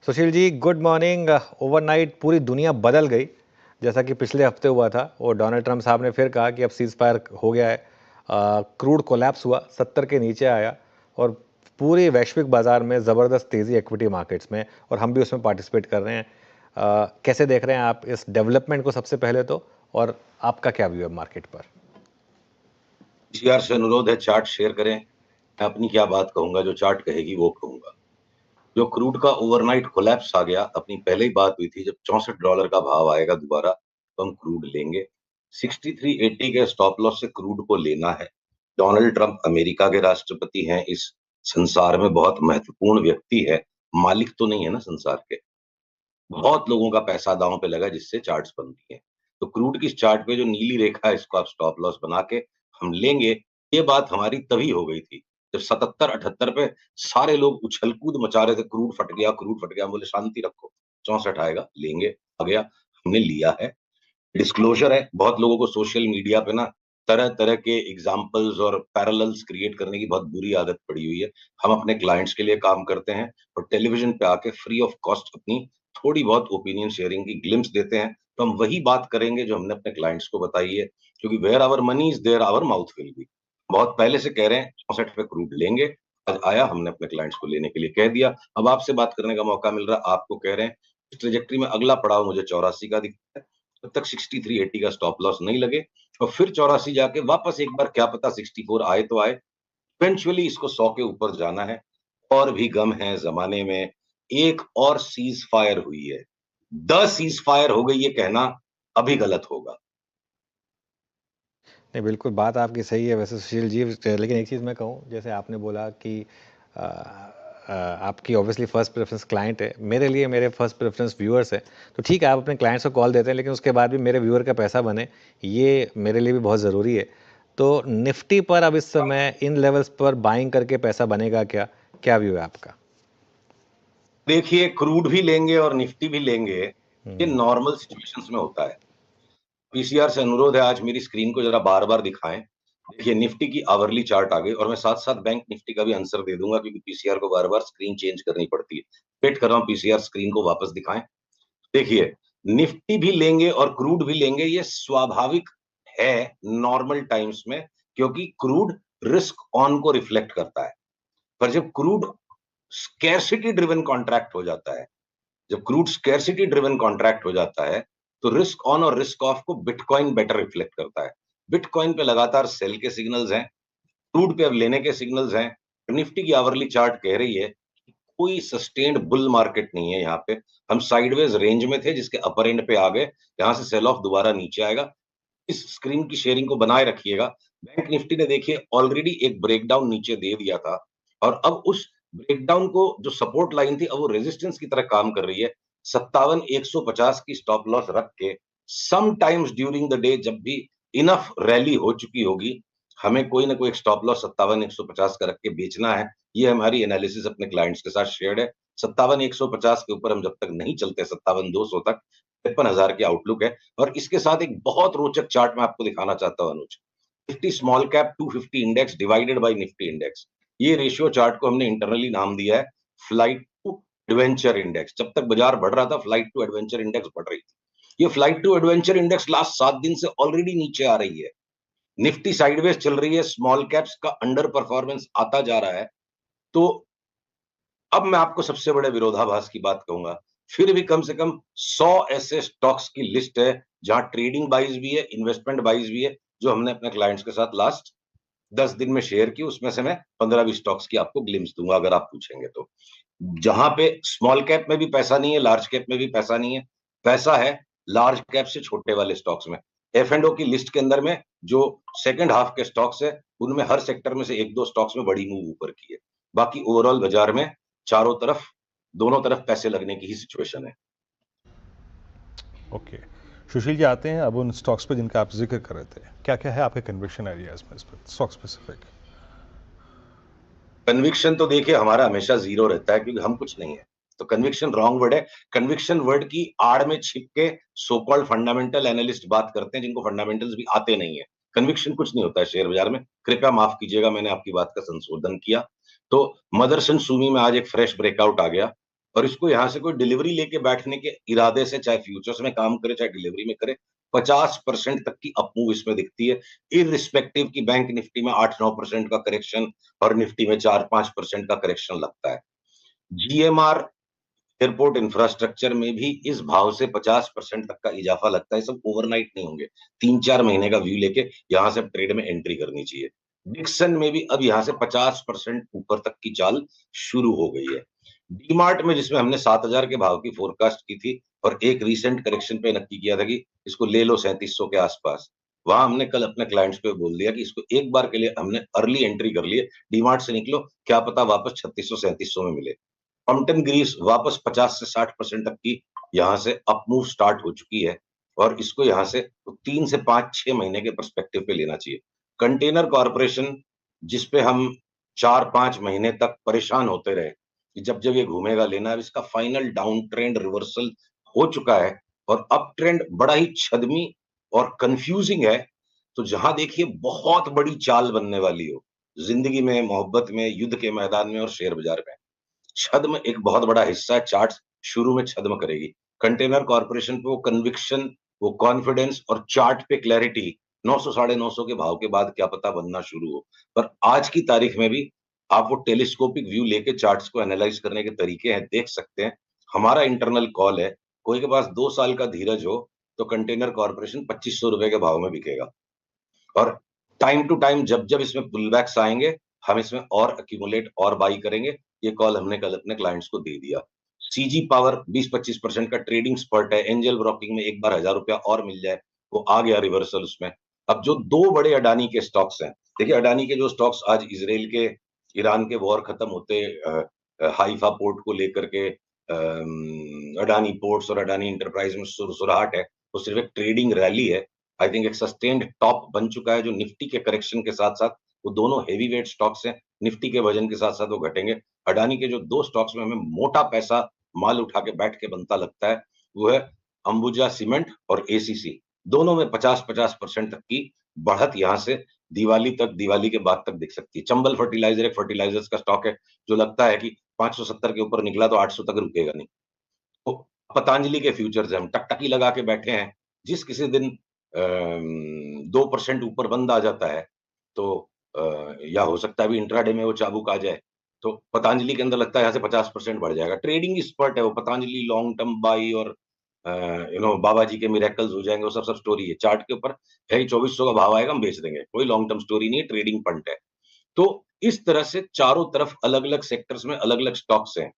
Sushil ji, good morning. Overnight पूरी दुनिया बदल गई, जैसा कि पिछले हफ्ते हुआ था। और डोनाल्ड ट्रंप साहब ने फिर कहा कि अब सीज फायर हो गया है। क्रूड कोलैप्स हुआ, 70 के नीचे आया और पूरे वैश्विक बाजार में ज़बरदस्त तेज़ी इक्विटी मार्केट्स में, और हम भी उसमें पार्टिसिपेट कर रहे हैं। कैसे देख रहे हैं आप इस डेवलपमेंट को सबसे पहले तो, और आपका क्या व्यू है मार्केट पर? पीसीआर से अनुरोध है चार्ट शेयर करें। मैं अपनी क्या बात कहूंगा, जो चार्ट कहेगी वो कहूंगा। जो क्रूड का ओवरनाइट कोलैप्स आ गया, अपनी पहले ही बात हुई थी, जब $64 का भाव आएगा दोबारा तो हम क्रूड लेंगे। 6380 के स्टॉप लॉस से क्रूड को लेना है। डोनाल्ड ट्रंप अमेरिका के राष्ट्रपति हैं, इस संसार में बहुत महत्वपूर्ण व्यक्ति है, मालिक तो नहीं है ना संसार के। बहुत लोगों का पैसा दांव पे लगा जिससे चार्ट्स बनती हैं। तो क्रूड की चार्ट पे जो नीली रेखा है, इसको आप स्टॉप लॉस बना के हम लेंगे। ये बात हमारी तभी हो गई थी जब 77-78 पे सारे लोग उछल कूद मचा रहे थे, क्रूड फट गया, क्रूड फट गया। हम बोले शांति रखो, 64 आएगा, लेंगे। आ गया, हमने लिया है। डिस्क्लोजर है। बहुत लोगों को सोशल मीडिया पे ना तरह तरह के एग्जाम्पल्स और पैरेलल्स क्रिएट करने की बहुत बुरी आदत पड़ी हुई है। हम अपने क्लाइंट्स के लिए काम करते हैं और टेलीविजन पे आके फ्री ऑफ कॉस्ट अपनी थोड़ी बहुत ओपिनियन शेयरिंग की ग्लिम्स देते हैं। तो हम वही बात करेंगे जो हमने अपने क्लाइंट्स को बताई है, क्योंकि where our money is there our mouth will be. बहुत पहले से कह रहे हैं 64 पे क्रूड लेंगे। आज आया, हमने अपने क्लाइंट्स को लेने के लिए कह दिया। अब आपसे बात करने का मौका मिल रहा है, आपको कह रहे हैं इस ट्रेजेक्ट्री में अगला पड़ाव मुझे 84 का दिखता है। तब तक 6380 का स्टॉप लॉस नहीं लगे और फिर 84 जाके वापस एक बार क्या पता 64 आए तो आए। इवेंचुअली इसको 100 के ऊपर जाना है। और भी गम है जमाने में। एक और सीज फायर हुई है, द सीज फायर हो गई, ये कहना अभी गलत होगा। नहीं, बिल्कुल बात आपकी सही है वैसे सुशील जी। लेकिन एक चीज़ मैं कहूँ, जैसे आपने बोला कि आपकी ऑब्वियसली फर्स्ट प्रेफरेंस क्लाइंट है, मेरे लिए मेरे फर्स्ट प्रेफरेंस व्यूअर्स है। तो ठीक है, आप अपने क्लाइंट्स को कॉल देते हैं, लेकिन उसके बाद भी मेरे व्यूअर का पैसा बने, ये मेरे लिए भी बहुत ज़रूरी है। तो निफ्टी पर अब इस समय इन लेवल्स पर बाइंग करके पैसा बनेगा क्या? क्या व्यू है आपका? देखिए, क्रूड भी लेंगे और निफ्टी भी लेंगे, ये नॉर्मल सिचुएशंस में होता है। पीसीआर से अनुरोध है, आज मेरी स्क्रीन को जरा बार बार दिखाएं। देखिए, निफ्टी की आवरली चार्ट आ गई और मैं साथ साथ बैंक निफ्टी का भी आंसर दे दूंगा, क्योंकि पीसीआर को बार बार स्क्रीन चेंज करनी पड़ती है। वेट कर रहा हूं, पीसीआर स्क्रीन को वापस दिखाएं। देखिए, निफ्टी भी लेंगे और क्रूड भी लेंगे, ये स्वाभाविक है नॉर्मल टाइम्स में, क्योंकि क्रूड रिस्क ऑन को रिफ्लेक्ट करता है। पर जब क्रूड स्कैर्सिटी ड्रिवन कॉन्ट्रैक्ट हो जाता है, जब क्रूड स्कैर्सिटी ड्रिवन कॉन्ट्रैक्ट हो जाता है, तो रिस्क ऑन और रिस्क ऑफ को बिटकॉइन बेटर रिफ्लेक्ट करता है। बिटकॉइन पे लगातार सेल के सिग्नल्स हैं, क्रूड पे अब लेने के सिग्नल्स हैं। निफ्टी की आवरली चार्ट कह रही है कोई सस्टेन्ड बुल मार्केट नहीं है यहाँ पे। हम साइडवेज रेंज में थे, जिसके अपर एंड पे आ गए। यहाँ से सेल ऑफ दोबारा नीचे आएगा। इस स्क्रीन की शेयरिंग को बनाए रखिएगा। बैंक निफ्टी ने देखिए ऑलरेडी एक ब्रेकडाउन नीचे दे दिया था, और अब उस ब्रेकडाउन को जो सपोर्ट लाइन थी, अब वो रेजिस्टेंस की तरह काम कर रही है। 57,150 की स्टॉप लॉस रख के sometimes during the day, जब भी इनफ रैली हो चुकी होगी, हमें कोई ना कोई एक स्टॉप लॉस 57,150 का रख के बेचना है। ये हमारी एनालिसिस अपने क्लाइंट्स के साथ शेयर्ड है। 57,150 के ऊपर हम जब तक नहीं चलते 57,200 तक, 53,000 की आउटलुक है। और इसके साथ एक बहुत रोचक चार्ट मैं आपको दिखाना चाहता हूं Anuj. Nifty small cap 250 index divided by Nifty index, ये रेशियो चार्ट को हमने इंटरनली नाम दिया है फ्लाइट टू एडवेंचर इंडेक्स। जब तक बाजार बढ़ रहा था, फ्लाइट टू एडवेंचर इंडेक्स बढ़ रही थी। ये flight to adventure index last 7 दिन से ऑलरेडी नीचे आ रही है। निफ्टी साइडवेज चल रही है, स्मॉल कैप्स का अंडर परफॉर्मेंस आता जा रहा है। तो अब मैं आपको सबसे बड़े विरोधाभास की बात कहूंगा। फिर भी कम से कम 100 ऐसे स्टॉक्स की लिस्ट है जहां ट्रेडिंग बाइज भी है, इन्वेस्टमेंट बाइज भी है, जो हमने अपने क्लाइंट्स के साथ लास्ट 10 दिन में शेयर की। उसमें से मैं 15-20 स्टॉक्स की आपको ग्लिम्स दूंगा अगर आप पूछेंगे तो। जहां पे स्मॉल कैप में भी पैसा नहीं है, लार्ज कैप में भी पैसा नहीं है, पैसा है लार्ज कैप से छोटे वाले स्टॉक्स में। एफ एंड ओ की लिस्ट के अंदर में जो सेकंड हाफ के स्टॉक्स है, उनमें हर सेक्टर में से एक दो स्टॉक्स में बड़ी मूव ऊपर की है। बाकी ओवरऑल बाजार में चारों तरफ, दोनों तरफ पैसे लगने की ही सिचुएशन है। ओके, सुशील जी आते हैं अब उन स्टॉक्स पे जिनका आप जिक्र कर रहे थे। क्या क्या है आपके कन्विक्शन एरियाज में इस पर स्टॉक स्पेसिफिक? कन्विक्शन तो देखिए हमारा हमेशा जीरो रहता है, क्योंकि हम कुछ नहीं है। तो कन्विक्शन रॉन्ग वर्ड है। कन्विक्शन वर्ड की आड़ में छिप के सो कॉल्ड फंडामेंटल एनालिस्ट बात करते हैं, जिनको फंडामेंटल्स भी आते नहीं है। कन्विक्शन कुछ नहीं होता है शेयर बाजार में। कृपया माफ कीजिएगा, मैंने आपकी बात का संशोधन किया। तो मदरसन सुमी में आज एक फ्रेश ब्रेकआउट आ गया। और इसको यहाँ से कोई डिलीवरी लेके बैठने के इरादे से चाहे फ्यूचर्स में काम करे चाहे डिलीवरी में करे, 50% तक की अपमूव इसमें दिखती है, इररिस्पेक्टिव की बैंक निफ्टी में 8-9% का करेक्शन और निफ्टी में 4-5% का करेक्शन लगता है। जीएमआर एयरपोर्ट इंफ्रास्ट्रक्चर में भी इस भाव से 50% तक का इजाफा लगता है। सब ओवरनाइट नहीं होंगे, 3-4 महीने का व्यू लेके यहाँ से ट्रेड में एंट्री करनी चाहिए। डिक्सन में भी अब यहाँ से 50% ऊपर तक की चाल शुरू हो गई है। डीमार्ट में जिसमें हमने 7,000 के भाव की फोरकास्ट की थी और एक रिसेंट करेक्शन पे नक्की किया था कि इसको ले लो 3700 के आसपास, वहां हमने कल अपने क्लाइंट्स को बोल दिया कि इसको एक बार के लिए हमने अर्ली एंट्री कर ली है, डीमार्ट से निकलो, क्या पता वापस 3600-3700 में मिले। कॉम्पटन ग्रीस वापस 50 से 60% तक की यहाँ से अप मूव स्टार्ट हो चुकी है और इसको यहाँ से 3 से 5-6 महीने के पर्सपेक्टिव पे लेना चाहिए। कंटेनर कॉर्पोरेशन जिसपे हम 4-5 महीने तक परेशान होते रहे कि जब जब ये घूमेगा लेना, अब इसका फाइनल डाउन ट्रेंड रिवर्सल हो चुका है और अप ट्रेंड बड़ा ही छदमी और कंफ्यूजिंग है। तो जहां देखिए बहुत बड़ी चाल बनने वाली हो जिंदगी में, मोहब्बत में, युद्ध के मैदान में और शेयर बाजार में, छद्म एक बहुत बड़ा हिस्सा है। चार्ट्स शुरू में छद्म करेगी। कंटेनर कॉर्पोरेशन पे वो कन्विक्शन, वो कॉन्फिडेंस और चार्ट पे क्लैरिटी 900 साढ़े 900 के भाव के बाद क्या पता बनना शुरू हो। पर आज की तारीख में भी आप वो टेलीस्कोपिक व्यू लेके चार्ट्स को एनालाइज करने के तरीके हैं, देख सकते हैं। हमारा इंटरनल कॉल है, कोई के पास 2 साल का धीरज हो तो कंटेनर कॉर्पोरेशन 2500 रुपए के भाव में बिकेगा और टाइम टू टाइम जब जब इसमें पुलबैक्स आएंगे हम इसमें और अक्यूमुलेट और बाई करेंगे। ये कॉल हमने कल अपने क्लाइंट्स को दे दिया। सीजी पावर 20-25% का ट्रेडिंग स्पर्ट है, एंजल ब्रोकिंग में एक बार 1000 रुपया और मिल जाए, वो आ गया रिवर्सल उसमें। अब जो 2 बड़े अडानी के स्टॉक्स हैं, देखिए अडानी के जो स्टॉक्स आज इजराइल के ईरान के वॉर खत्म होते हाइफा पोर्ट को लेकर के अडानी पोर्ट्स और अडानी इंटरप्राइज में सुरसुराहट है, वो सिर्फ एक ट्रेडिंग रैली है। आई थिंक एक सस्टेन्ड टॉप बन चुका है जो निफ्टी के करेक्शन के साथ साथ, वो दोनों हेवी वेट स्टॉक्स हैं, निफ्टी के वजन के साथ साथ वो घटेंगे। अडानी के जो 2 स्टॉक्स में हमें मोटा पैसा माल उठा के बैठ के बनता लगता है, वो है अंबुजा सीमेंट और एसीसी। दोनों में 50-50% तक की बढ़त यहाँ से दिवाली तक, दिवाली के बाद तक दिख सकती है। चंबल फर्टिलाइजर एक फर्टिलाइजर्स का स्टॉक है जो लगता है कि 570 के ऊपर निकला तो 800 तक रुकेगा नहीं। तो पतंजलि के फ्यूचर्स हैं, हम टकटकी लगा के बैठे हैं। जिस किसी दिन 2% ऊपर बंद आ जाता है तो या हो सकता है अभी इंट्राडे में वो चाबुक आ जाए, तो पतंजलि के अंदर लगता है यहाँ से 50% बढ़ जाएगा। ट्रेडिंग स्पर्ट है वो, पतंजलि लॉन्ग टर्म बाई और बाबा जी के मिरेकल्स हो जाएंगे, वो सब स्टोरी है। चार्ट के ऊपर है कि 2400 का भाव आएगा हम बेच देंगे, कोई लॉन्ग टर्म स्टोरी नहीं है, ट्रेडिंग फंड है। तो इस तरह से चारों तरफ अलग अलग सेक्टर्स में अलग अलग स्टॉक्स हैं।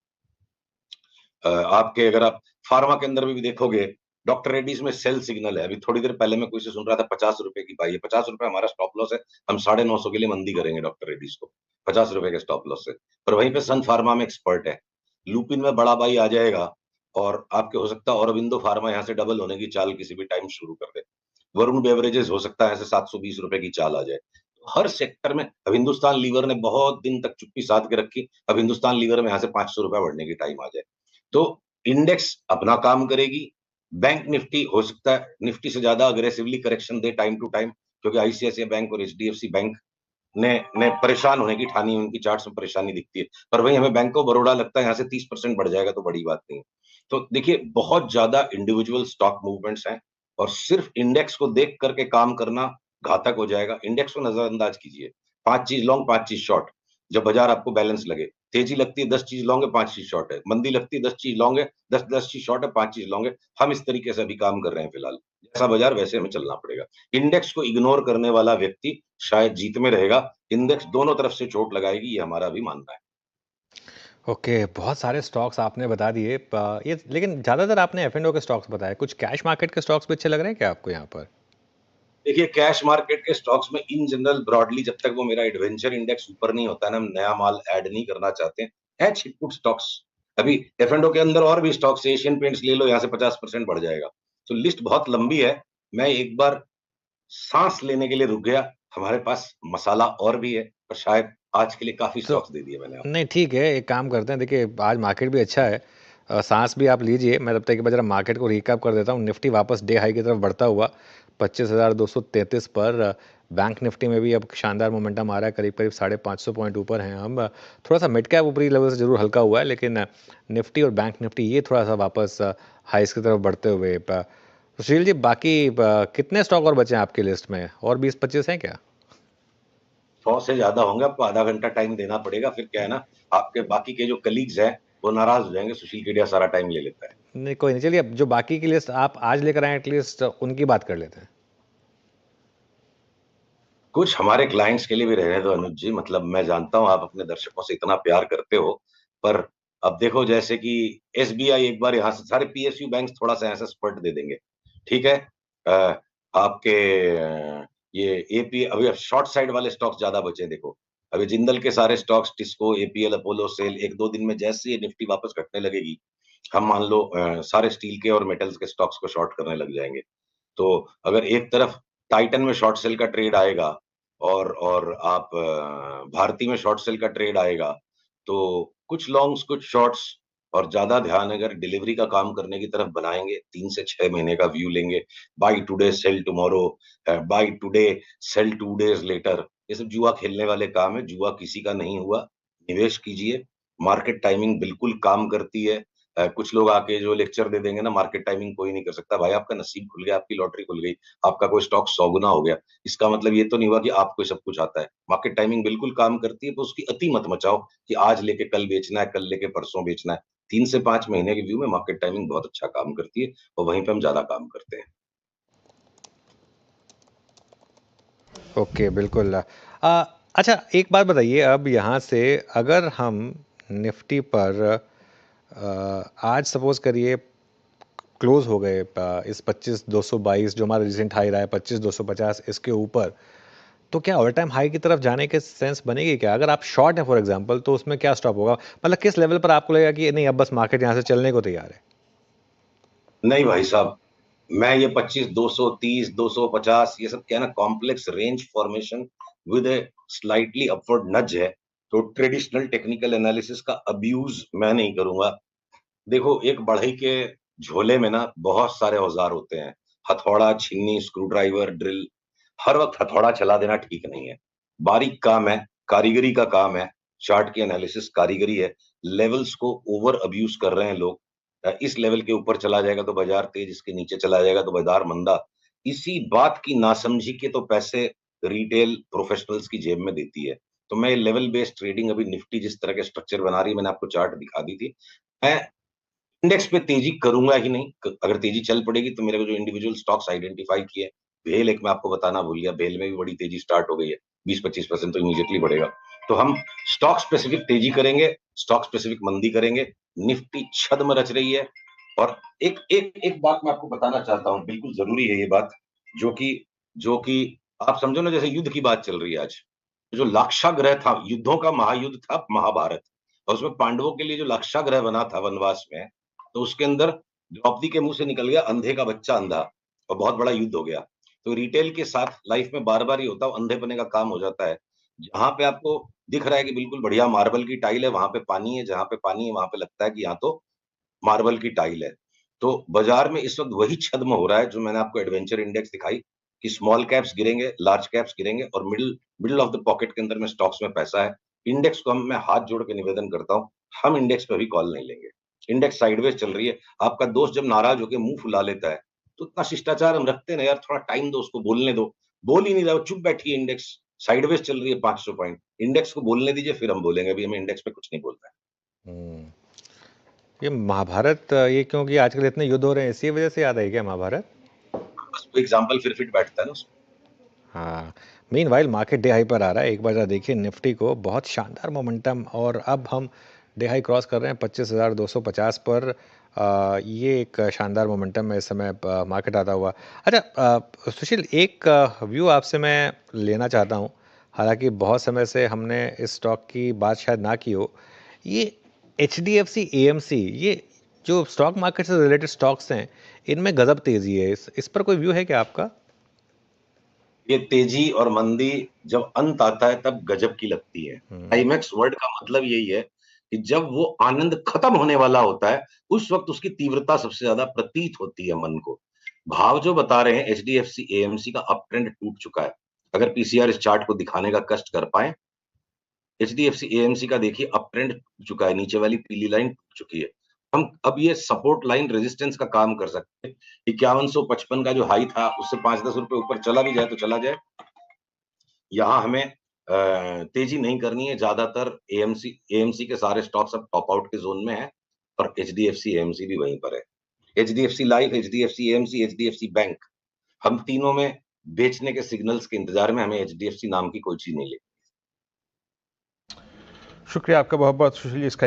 आपके अगर आप फार्मा के अंदर भी देखोगे, डॉक्टर रेड्डीज में सेल सिग्नल है। अभी थोड़ी देर पहले मैं कोई से सुन रहा था 50 रुपए की पाई है, 50 रुपए हमारा स्टॉप लॉस है, हम 950 के लिए मंदी करेंगे डॉक्टर रेड्डीज को 50 रुपए के स्टॉप लॉस से। पर वहीं पे सन फार्मा में एक्सपर्ट है, लुपिन में बड़ा बाई आ जाएगा और आपके हो सकता है औरबिंदो फार्मा यहाँ से डबल होने की चाल किसी भी टाइम शुरू कर दे। वरुण बेवरेजेस हो सकता है ऐसे 720 रुपए की चाल आ जाए। हर सेक्टर में अब हिंदुस्तान लीवर ने बहुत दिन तक चुप्पी साध के रखी, अब हिंदुस्तान लीवर में यहाँ से 500 रुपए बढ़ने की टाइम आ जाए। तो इंडेक्स अपना काम करेगी। बैंक निफ्टी हो सकता है निफ्टी से ज्यादा अग्रेसिवली करेक्शन दे टाइम टू टाइम, क्योंकि आईसीआईसीआई बैंक और एचडीएफसी बैंक ने परेशान होने की ठानी, उनकी चार्ट्स में परेशानी दिखती है। पर वही हमें बैंक ऑफ बड़ौदा लगता है यहाँ से 30% बढ़ जाएगा तो बड़ी बात नहीं। तो देखिए बहुत ज्यादा इंडिविजुअल स्टॉक मूवमेंट्स हैं और सिर्फ इंडेक्स को देख करके काम करना घातक हो जाएगा। इंडेक्स को नजरअंदाज कीजिए, 5 चीज लॉन्ग 5 चीज शॉर्ट। जब बाजार आपको बैलेंस लगे, तेजी लगती है 10 चीज लॉन्ग है 5 चीज शॉर्ट है, मंदी लगती है 10 चीज लॉन्ग है 10 चीज शॉर्ट है 5 चीज लॉन्ग है। हम इस तरीके से अभी काम कर रहे हैं फिलहाल, जैसा बाजार वैसे हमें चलना पड़ेगा। इंडेक्स को इग्नोर करने वाला व्यक्ति शायद जीत में रहेगा, इंडेक्स दोनों तरफ से चोट लगाएगी, ये हमारा भी मानना है। ओके, बहुत सारे स्टॉक्स आपने बता दिए। ये लेकिन ज़्यादातर आपने एफ&ओ के स्टॉक्स बताए, कुछ कैश मार्केट के स्टॉक्स भी अच्छे लग रहे हैं क्या आपको यहाँ पर? देखिए कैश मार्केट के स्टॉक्स में इन जनरल ब्रॉडली जब तक वो मेरा एडवेंचर इंडेक्स ऊपर नहीं होता ना, हम नया माल ऐड नहीं करना चाहते हैं, है छिटपुट स्टॉक्स। अभी एफ&ओ के अंदर और भी स्टॉक्स, एशियन पेंट्स ले लो, यहाँ से 50% बढ़ जाएगा। तो लिस्ट बहुत लंबी है, मैं एक बार सांस लेने के लिए रुक गया। हमारे पास मसाला और भी है, पर शायद आज के लिए काफी तो स्टॉक्स दे दिए मैंने आपको। नहीं ठीक है, एक काम करते हैं, देखिए आज मार्केट भी अच्छा है। सांस भी आप लीजिए, मैं तब तक के बाद जरा मार्केट को रिकैप कर देता हूँ। निफ्टी वापस डे हाई की तरफ बढ़ता हुआ 25,233 पर। बैंक निफ्टी में भी अब शानदार मोमेंटम आ रहा है, करीब करीब 550 पॉइंट ऊपर हैं हम। थोड़ा सा मिड कैप ऊपरी लेवल से जरूर हल्का हुआ है, लेकिन निफ्टी और बैंक निफ्टी ये थोड़ा सा वापस हाइस की तरफ बढ़ते हुए। सुशील जी, बाकी कितने स्टॉक और बचे हैं आपकी लिस्ट में, और 20-25 हैं क्या? 100 से ज्यादा होंगे, आपको आधा घंटा टाइम देना पड़ेगा, फिर क्या है ना, आपके बाकी के जो कलीग्स हैं वो नाराज हो जाएंगे, सुशील केडिया सारा टाइम ले लेता है। नहीं, कोई नहीं, चलिए अब जो बाकी की लिस्ट आप आज लेकर आए एटलीस्ट उनकी बात कर लेते हैं। कुछ हमारे क्लाइंट्स के लिए भी रहने दो अनुज जी, मतलब मैं जानता हूं आप अपने दर्शकों से इतना प्यार करते हो, पर अब देखो जैसे कि एसबीआई एक बार यहाँ से सारे पीएसयू बैंक थोड़ा सा ऐसा स्पर्ट दे देंगे, ठीक है। आपके ये एपी अभी शॉर्ट साइड वाले स्टॉक्स ज्यादा बचे, देखो अभी जिंदल के सारे stocks, TISCO, APL, Apollo, SAIL, एक दो दिन में जैसे ये निफ्टी वापस घटने लगेगी, हम मान लो सारे स्टील के और मेटल्स के स्टॉक्स को शॉर्ट करने लग जाएंगे। तो अगर एक तरफ टाइटन में शॉर्ट सेल का ट्रेड आएगा और आप भारती में शॉर्ट सेल का ट्रेड आएगा, तो कुछ लॉन्ग्स कुछ शॉर्ट्स, और ज्यादा ध्यान अगर डिलीवरी का काम करने की तरफ बनाएंगे, 3 से 6 महीने का व्यू लेंगे, buy today sell tomorrow, buy today sell 2 days later, ये सब जुआ खेलने वाले काम है, जुआ किसी का नहीं हुआ। निवेश कीजिए, मार्केट टाइमिंग बिल्कुल काम करती है। कुछ लोग आके जो लेक्चर दे देंगे ना, मार्केट टाइमिंग कोई नहीं कर सकता, भाई आपका नसीब खुल गया, आपकी लॉटरी खुल गई, आपका कोई स्टॉक 100 गुना हो गया, इसका मतलब ये तो नहीं हुआ कि आपको सब कुछ आता है। मार्केट टाइमिंग बिल्कुल काम करती है, तो उसकी अति मत मचाओ कि आज लेके कल बेचना है, कल लेके परसों बेचना है। 3 से 5 महीने के व्यू में मार्केट टाइमिंग बहुत अच्छा काम करती है, और वहीं पे हम ज्यादा काम करते हैं। ओके, बिल्कुल। अच्छा, एक बात बताइए, अब यहाँ से अगर हम निफ्टी पर आज सपोज करिए क्लोज हो गए इस 25,222 जो हमारा रिसेंट हाई रहा है, 25,250 इसके ऊपर, तो क्या ऑल टाइम हाई की तरफ जाने के सेंस बनेगी क्या? अगर आप शॉर्ट है फॉर एग्जांपल, तो उसमें क्या स्टॉप होगा? मतलब किस लेवल पर आपको लगेगा कि नहीं, अब बस मार्केट यहाँ से चलने को तैयार है? नहीं भाई साहब, मैं ये 25, 230, 250, ये सब क्या है ना, complex range formation with A slightly upward नज है, तो ट्रेडिशनल टेक्निकल एनालिसिस का अब्यूज मैं नहीं करूंगा। देखो, एक बढ़ई के झोले में ना बहुत सारे औजार होते हैं, हथौड़ा, छीनी, स्क्रू ड्राइवर, ड्रिल, हर वक्त हथौड़ा चला देना ठीक नहीं है। बारीक काम है, कारीगरी का काम है, चार्ट की एनालिसिस कारीगरी है। लेवल्स को ओवर अब्यूज कर रहे हैं लोग। इस लेवल के ऊपर चला जाएगा तो बाजार तेज, इसके नीचे चला जाएगा तो बाजार मंदा। इसी बात की नासमझी के तो पैसे रिटेल प्रोफेशनल्स की जेब में देती है। तो मैं लेवल बेस्ड ट्रेडिंग, अभी निफ्टी जिस तरह के स्ट्रक्चर बना रही है, मैंने आपको चार्ट दिखा दी थी, मैं इंडेक्स पे तेजी करूंगा ही नहीं। अगर तेजी चल पड़ेगी तो मेरे को जो इंडिविजुअल स्टॉक्स आइडेंटिफाई किए, भेल एक मैं आपको बताना भूल गया, भेल में भी बड़ी तेजी स्टार्ट हो गई है, 20-25% तो इमीडिएटली बढ़ेगा। तो हम स्टॉक स्पेसिफिक तेजी करेंगे, स्टॉक स्पेसिफिक मंदी करेंगे। निफ्टी छद्म रच रही है। और एक एक एक बात मैं आपको बताना चाहता हूँ, बिल्कुल जरूरी है ये बात, जो कि आप समझो ना, जैसे युद्ध की बात चल रही है आज, जो लाक्षागृह था, युद्धों का महायुद्ध था महाभारत, और उसमें पांडवों के लिए जो लाक्षागृह बना था वनवास में, तो उसके अंदर द्रौपदी के मुंह से निकल गया अंधे का बच्चा अंधा, और बहुत बड़ा युद्ध हो गया। तो रिटेल के साथ लाइफ में बार बार ये होता है, अंधेपने का काम हो जाता है। जहां पे आपको दिख रहा है कि बिल्कुल बढ़िया मार्बल की टाइल है, वहां पे पानी है, जहां पे पानी है वहां पे लगता है कि यहाँ तो मार्बल की टाइल है। तो बाजार में इस वक्त वही छद्म हो रहा है जो मैंने आपको एडवेंचर इंडेक्स दिखाई, कि स्मॉल कैप्स गिरेंगे, लार्ज कैप्स गिरेंगे, और middle middle of the pocket के अंदर में स्टॉक्स में पैसा है। इंडेक्स को मैं हाथ जोड़ के निवेदन करता हूं, हम इंडेक्स पे भी कॉल नहीं लेंगे। इंडेक्स साइडवेज चल रही है। आपका दोस्त जब नाराज होकर मुंह फुला लेता है, तो इतना शिष्टाचार हम रखते हैं ना यार, थोड़ा टाइम दो उसको, बोलने दो। बोल ही नहीं रहा, चुप बैठी है, इंडेक्स साइडवेज चल रही है 500 पॉइंट, इंडेक्स को बोलने दीजिए, फिर हम बोलेंगे। अभी हमें इंडेक्स पे कुछ नहीं बोलना है। हम्म, ये महाभारत, ये क्योंकि आजकल इतने युद्ध हो रहे हैं, इसी वजह से याद आई क्या महाभारत? बस एग्जाम्पल फिर फिट बैठता है ना उसमें। हाँ। मीनवाइल मार्केट डे हाई पर आ रहा है, एक बार जरा देखिए निफ्टी को, बहुत शानदार मोमेंटम, और अब हम डे हाई क्रॉस कर रहे हैं 25,250 पर। ये एक शानदार मोमेंटम है इस समय मार्केट आता हुआ। अच्छा, सुशील, एक व्यू आपसे मैं लेना चाहता हूँ, हालांकि बहुत समय से हमने इस स्टॉक की बात शायद ना की हो। ये HDFC AMC, ये जो स्टॉक मार्केट से रिलेटेड स्टॉक्स हैं, इनमें गजब तेजी है, इस पर कोई व्यू है क्या आपका? ये तेजी और मंदी जब अंत आता है तब गजब की लगती है। हम्म। क्लाइमैक्स वर्ड का मतलब यही है कि जब वो आनंद खत्म होने वाला होता है, उस वक्त उसकी तीव्रता सबसे ज्यादा प्रतीत होती है मन को। भाव जो बता रहे हैं, एचडीएफसी एएमसी का अप ट्रेंड टूट चुका है। अगर पीसीआर इस चार्ट को दिखाने का कष्ट कर पाए, एचडीएफसी एएमसी का देखिए अप ट्रेंड टूट चुका है, नीचे वाली पीली लाइन टूट चुकी है। हम अब ये सपोर्ट लाइन रेजिस्टेंस का काम कर सकते हैं। 5155 का जो हाई था, उससे 5-10 रुपए ऊपर चला भी जाए तो चला जाए। यहाँ हमें तेजी नहीं करनी है। ज्यादातर एएमसी के सारे स्टॉक्स अब टॉप आउट के जोन में है और एचडीएफसी एएमसी भी वहीं पर है। HDFC life, HDFC AMC, HDFC bank, हम तीनों में बेचने के सिग्नल्स के इंतजार में। हमें एचडीएफसी नाम की कोई चीज नहीं लेनी। शुक्रिया आपका बहुत बहुत सुशील जी इसका